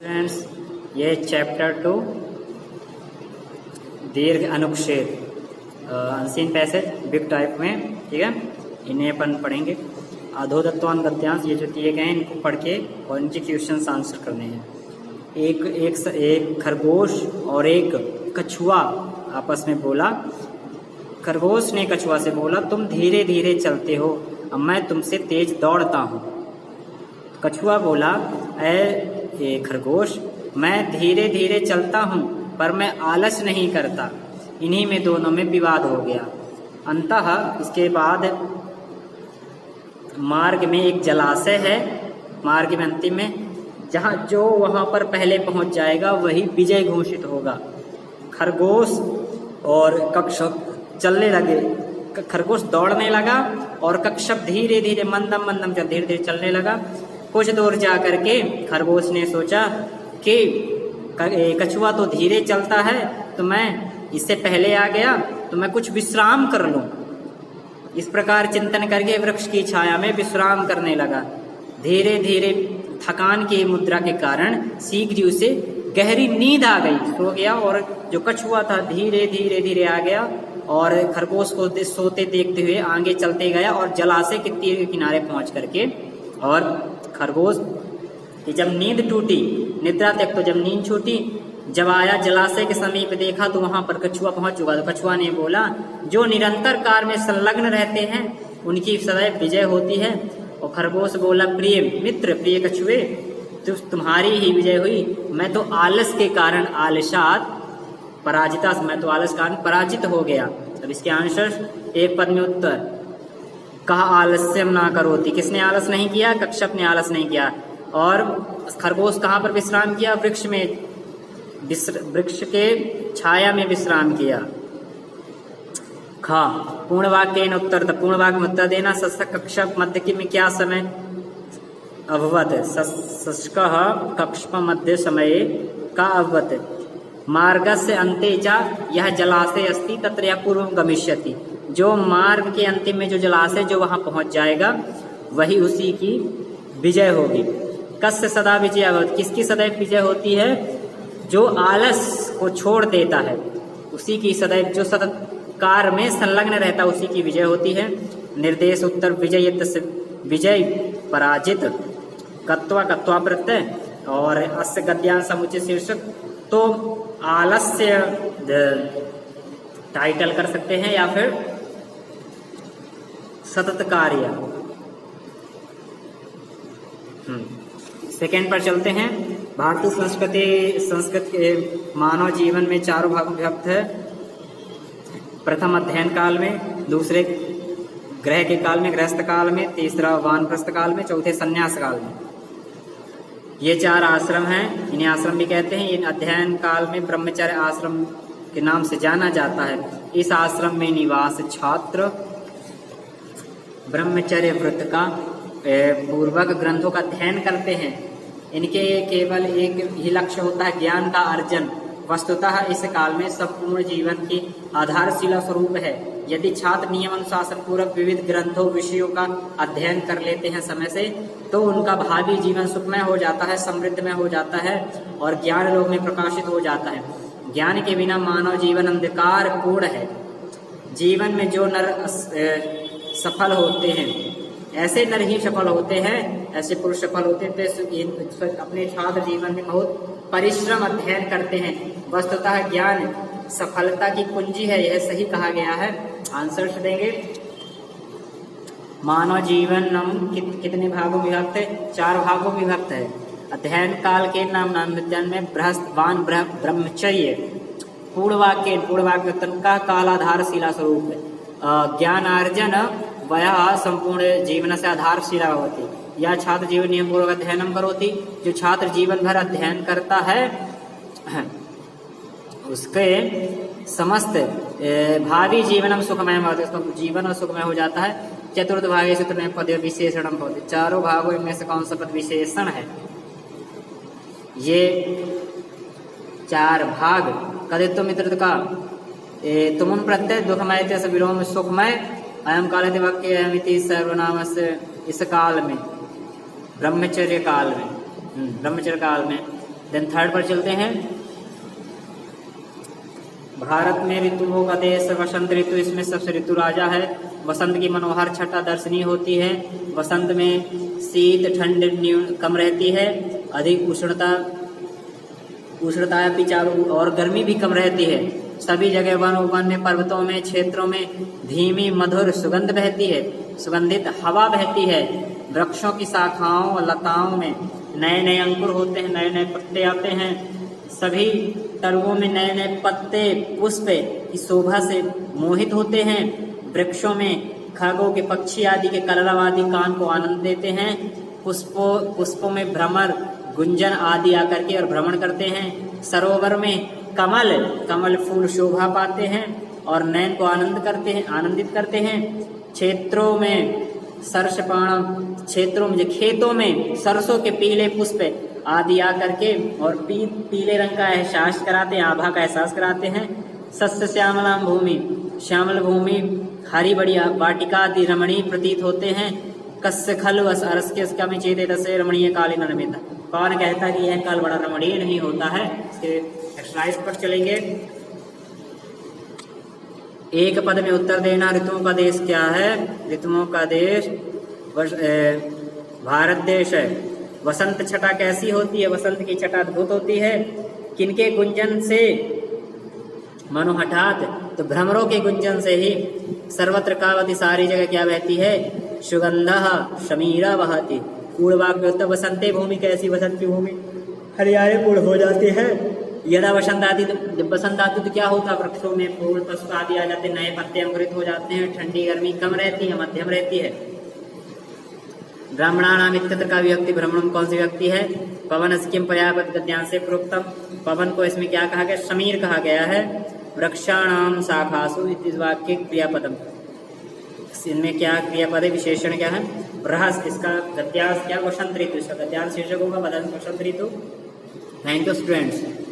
Friends, ये chapter 2 दीर्घ अनुच्छेद अनसीन पैसेज बिग टाइप में, ठीक है। इन्हें अपन पढ़ेंगे। अधोतत्वान गद्यांश ये जो दिए गए हैं इनको पढ़ के और इनके क्वेश्चन आंसर करने हैं। एक खरगोश और एक कछुआ आपस में बोला। खरगोश ने कछुआ से बोला, तुम धीरे धीरे चलते हो, अब मैं तुमसे तेज दौड़ता हूँ। कछुआ बोला, ए खरगोश, मैं धीरे धीरे चलता हूँ पर मैं आलस नहीं करता। इन्हीं में दोनों में विवाद हो गया। अंततः इसके बाद मार्ग में एक जलाशय है। मार्ग में अंतिम में जहाँ जो वहाँ पर पहले पहुँच जाएगा वही विजय घोषित होगा। खरगोश और कक्षप चलने लगे। खरगोश दौड़ने लगा और कक्षप धीरे धीरे मंदम धीरे धीरे चलने लगा। कुछ दूर जा करके खरगोश ने सोचा कि कछुआ तो धीरे चलता है, तो मैं इससे पहले आ गया तो मैं कुछ विश्राम कर लूं। इस प्रकार चिंतन करके वृक्ष की छाया में विश्राम करने लगा। धीरे धीरे थकान की मुद्रा के कारण शीघ्र उसे गहरी नींद आ गई, सो गया। और जो कछुआ था धीरे धीरे आ गया और खरगोश को सोते देखते हुए आगे चलते गया और जलाशय के तीर के किनारे पहुंच करके, और खरगोश की जब नींद टूटी, निद्रा तक तो जब नींद छूटी, जब आया जलाशय के समीप देखा तो वहां पर कछुआ पहुंच चुका। तो कछुआ ने बोला, जो निरंतर कार्य में संलग्न रहते हैं उनकी सदैव विजय होती है। और खरगोश बोला, प्रिय मित्र, प्रिय कछुए, तुम्हारी ही विजय हुई। मैं तो आलस के कारण आलसात पराजिता, मैं तो आलस कारण पराजित हो गया। अब इसके आंसर एक पद में उत्तर। कहा आलस्यम ना करोति, किसने आलस नहीं किया? कक्षप ने आलस नहीं किया। और खरगोश कहाँ पर विश्राम किया? वृक्ष में, वृक्ष के छाया में विश्राम किया। खा पूर्ण वाक्य न उत्तर, पूर्ण वाक्य में उत्तर देना। सस्क कक्षप मध्य की में क्या समय अभवत? सस्क कक्षप मध्य समय का अभवत। मार्गस्य अन्ते च यह जलाशय अस्ति तत्र यः पूर्वं गमिष्यति। जो मार्ग के अंतिम में जो जलाशय जो वहां पहुंच जाएगा वही उसी की विजय होगी। कस्य सदा विजय अभवत, किसकी सदैव विजय होती है? जो आलस को छोड़ देता है उसी की सदैव, जो सतत कार्य में संलग्न रहता है उसी की विजय होती है। निर्देश उत्तर विजय, विजय पराजित, कत्वा प्रत्यय और अस्य गद्यांश समुचित शीर्षक। तो आलस्य टाइटल कर सकते हैं या फिर सतत कार्य। सेकेंड पर चलते हैं। भारतीय संस्कृत के मानव जीवन में चारों भागों में विभक्त है। प्रथम अध्ययन काल में, दूसरे ग्रह के काल में, गृहस्थ काल में, तीसरा वानप्रस्थ काल में, चौथे संन्यास काल में। ये चार आश्रम हैं, इन्हें आश्रम भी कहते हैं। इन अध्ययन काल में ब्रह्मचर्य आश्रम के नाम से जाना जाता है। इस आश्रम में निवास छात्र ब्रह्मचर्य व्रत का पूर्वक ग्रंथों का अध्ययन करते हैं। इनके केवल एक ही लक्ष्य होता है, ज्ञान का अर्जन। वस्तुतः इस काल में संपूर्ण जीवन की आधारशिला स्वरूप है। यदि छात्र नियम अनुशासन पूर्वक विविध ग्रंथों विषयों का अध्ययन कर लेते हैं समय से, तो उनका भावी जीवन सुखमय हो जाता है, समृद्धमय हो जाता है और ज्ञान लोक में प्रकाशित हो जाता है। ज्ञान के बिना मानव जीवन अंधकार पूर्ण है। जीवन में जो नर सफल होते हैं, ऐसे नर ही सफल होते हैं, ऐसे पुरुष सफल होते हैं। तो अपने छात्र जीवन में बहुत परिश्रम अध्ययन करते हैं। वस्तुतः ज्ञान सफलता की कुंजी है, यह सही कहा गया है। आंसर्स देंगे। मानव जीवन कितने भागों में विभक्त है? 4 भागों में विभक्त है। अध्ययन काल के नाम में बृहस्पवान ब्रह्मचर्य पूर्णवाक्य का कालाधारशिला स्वरूप है। ज्ञानार्जन वह संपूर्ण जीवन से आधारशिला होती। या छात्र जीवन नियम पूर्वक अध्ययनम करोति, जो छात्र जीवन भर अध्ययन करता है उसके समस्त भावी जीवनम सुखमय होता है, उसका जीवन सुखमय हो जाता है। चतुर्थ भागे सूत्र पद विशेषणम होते, चारों भागों में से कौन सा पद विशेषण है? ये 4 भाग कदित्व मित्र का तुम प्रत्यय दुखमय विलोम सुखमय अयम काल वाक्य सर्वनाम से। इस काल में ब्रह्मचर्य काल में देन थर्ड पर चलते हैं। भारत में ऋतुओं का देश वसंत ऋतु, इसमें सबसे ऋतु राजा है। वसंत की मनोहर छटा दर्शनीय होती है। वसंत में शीत ठंड कम रहती है, अधिक उष्णता और गर्मी भी कम रहती है। सभी जगह वन में, पर्वतों में, क्षेत्रों में धीमी मधुर सुगंध बहती है, सुगंधित हवा बहती है। वृक्षों की शाखाओं और लताओं में नए नए अंकुर होते हैं, नए नए पत्ते आते हैं। सभी तरुओं में नए नए पत्ते पुष्प की शोभा से मोहित होते हैं। वृक्षों में खरगों के, पक्षी आदि के कलरव आदि कान को आनंद देते हैं। पुष्पों में भ्रमर, गुंजन आदि आकर के और भ्रमण करते हैं। सरोवर में कमल फूल शोभा पाते हैं और नयन को आनंदित करते हैं। खेतों में खेतों में सरसों के पीले पुष्प आदि आकर के और पीले रंग का एहसास कराते हैं, आभा का एहसास कराते हैं। सस्य श्यामलाम भूमि, श्यामल भूमि, हरी बढ़िया वाटिका आदि रमणीय प्रतीत होते हैं। कस्य खलु अरस्के में चेते तसे रमणीय कालीन नमिता। कौन कहता कि यह काल बड़ा रमणीय नहीं होता है। इसके एक्सरसाइज पर चलेंगे। एक पद में उत्तर देना। ऋतुओं का देश क्या है? ऋतुओं का देश भारत देश है। वसंत छटा कैसी होती है? वसंत की छटा अद्भुत होती है। किनके गुंजन से? मनो हठात, तो भ्रमरों के गुंजन से ही। सर्वत्र कावती, सारी जगह क्या बहती है? सुगंधा शमीरा बहती। पूर्वाक में होता वसंते भूमि, कैसी वसंत की भूमि हरियाली पूर्ण हो जाती है। यदा वसंत आती तो क्या होता? वृक्षों में फूल पुष्प आदि आ जाते, नए पत्ते अंकुरित हो जाते हैं। ठंडी गर्मी कम रहती है, मध्यम रहती है। ब्राह्मणानाम इत्यत्र का विभक्ति भ्रमण कौन सी व्यक्ति है? पवन स्किम पर्यापद गद्यांश से प्रोक्तम। पवन को इसमें क्या कहा गया? समीर कहा गया है। वृक्षाणाम शाखासु इस वाक्य क्रियापदम, इनमें क्या क्रियापद है? विशेषण क्या है? बृहस्, इसका गद्यांश क्या? वसंत ऋतु। इसका गद्यांश शीर्षक होगा वसंत ऋतु। Thank you students.